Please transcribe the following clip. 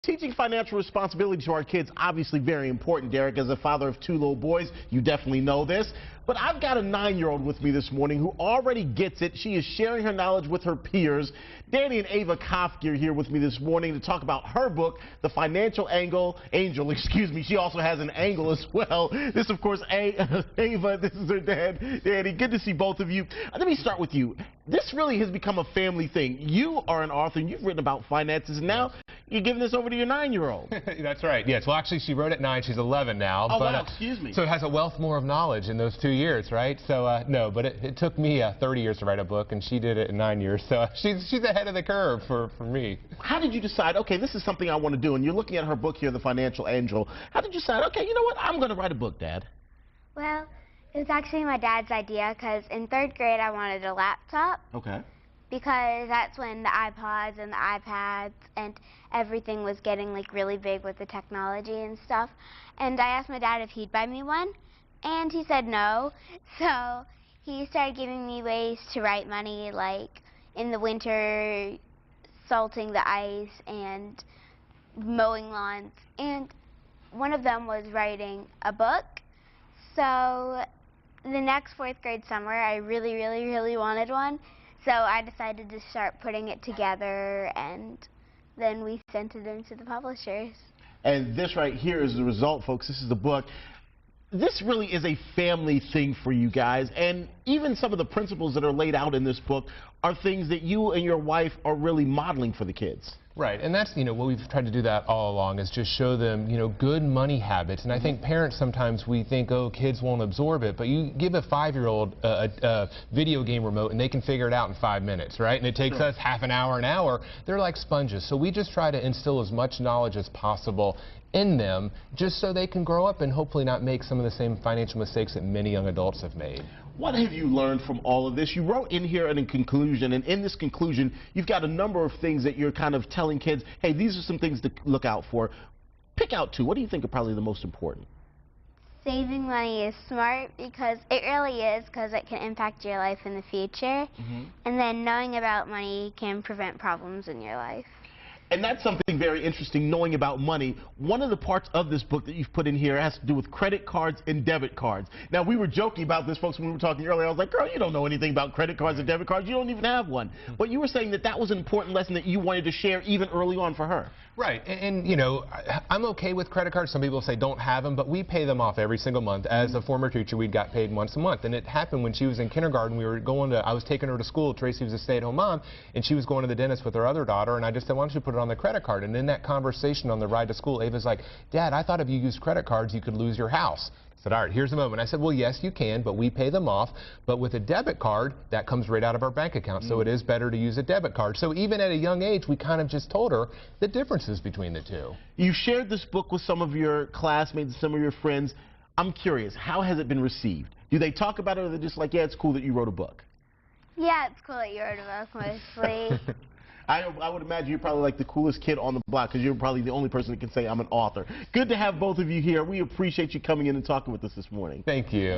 Teaching financial responsibility to our kids, obviously very important, Derek. As a father of two little boys, you definitely know this. But I've got a 9-year-old with me this morning who already gets it. She is sharing her knowledge with her peers. Danny and Ava Kofke are here with me this morning to talk about her book, The Financial Angel. She also has an angle as well. This, of course, Ava, this is her dad, Danny. Good to see both of you. Let me start with you. This really has become a family thing. You are an author, and you've written about finances, and now you're giving this over to your 9-year-old. That's right. Yes. Well, actually, she wrote at 9. She's 11 now. Oh, wow, excuse me. So it has a wealth more of knowledge in those 2 years, right? So, no, but it took me 30 years to write a book, and she did it in 9 years. So she's ahead of the curve for me. How did you decide, okay, this is something I want to do? And you're looking at her book here, The Financial Angel. How did you decide, okay, you know what, I'm going to write a book, Dad? Well, it was actually my dad's idea, because in 3rd grade I wanted a laptop. Okay. Because that's when the iPods and the iPads and everything was getting like really big with the technology and stuff. And I asked my dad if he'd buy me one, and he said no. So he started giving me ways to write money, like in the winter salting the ice and mowing lawns. And one of them was writing a book. So the next 4th grade summer I really wanted one. So I decided to start putting it together, and then we sent it in to the publishers. And this right here is the result, folks. This is the book. This really is a family thing for you guys, and even some of the principles that are laid out in this book are things that you and your wife are really modeling for the kids. Right, and that's, what we've tried to do that all along is just show them, good money habits. And I think parents sometimes we think, oh, kids won't absorb it, but you give a 5-year-old a video game remote and they can figure it out in 5 minutes, right? And it takes us half an hour. They're like sponges. So we just try to instill as much knowledge as possible in them just so they can grow up and hopefully not make some of the same financial mistakes that many young adults have made. What have you learned from all of this? You wrote in here in conclusion, and in this conclusion, you've got a number of things that you're kind of telling kids, hey, these are some things to look out for. Pick out 2. What do you think are probably the most important? Saving money is smart, because it really is, because it can impact your life in the future. And then knowing about money can prevent problems in your life. And that's something very interesting, knowing about money. One of the parts of this book that you've put in here has to do with credit cards and debit cards. Now, we were joking about this, folks, when we were talking earlier. I was like, girl, you don't know anything about credit cards and debit cards. You don't even have one. But you were saying that that was an important lesson that you wanted to share even early on for her. Right, and I'm okay with credit cards. Some people say don't have them, but we pay them off every single month. As a former teacher, we got paid once a month, and it happened when she was in kindergarten. I was taking her to school. Tracy was a stay-at-home mom, and she was going to the dentist with her other daughter, and I just said, why don't you put it on the credit card? And in that conversation on the ride to school, Ava's like, Dad, I thought if you used credit cards, you could lose your house. I said, all right, here's the moment. I said, well, yes, you can, but we pay them off. But with a debit card, that comes right out of our bank account. So it is better to use a debit card. So even at a young age, we kind of just told her the differences between the two. You shared this book with some of your classmates, some of your friends. I'm curious, how has it been received? Do they talk about it, or they're just like, yeah, it's cool that you wrote a book? Yeah, it's cool that you wrote a book, mostly. I would imagine you're probably like the coolest kid on the block, because you're probably the only person that can say I'm an author. Good to have both of you here. We appreciate you coming in and talking with us this morning. Thank you.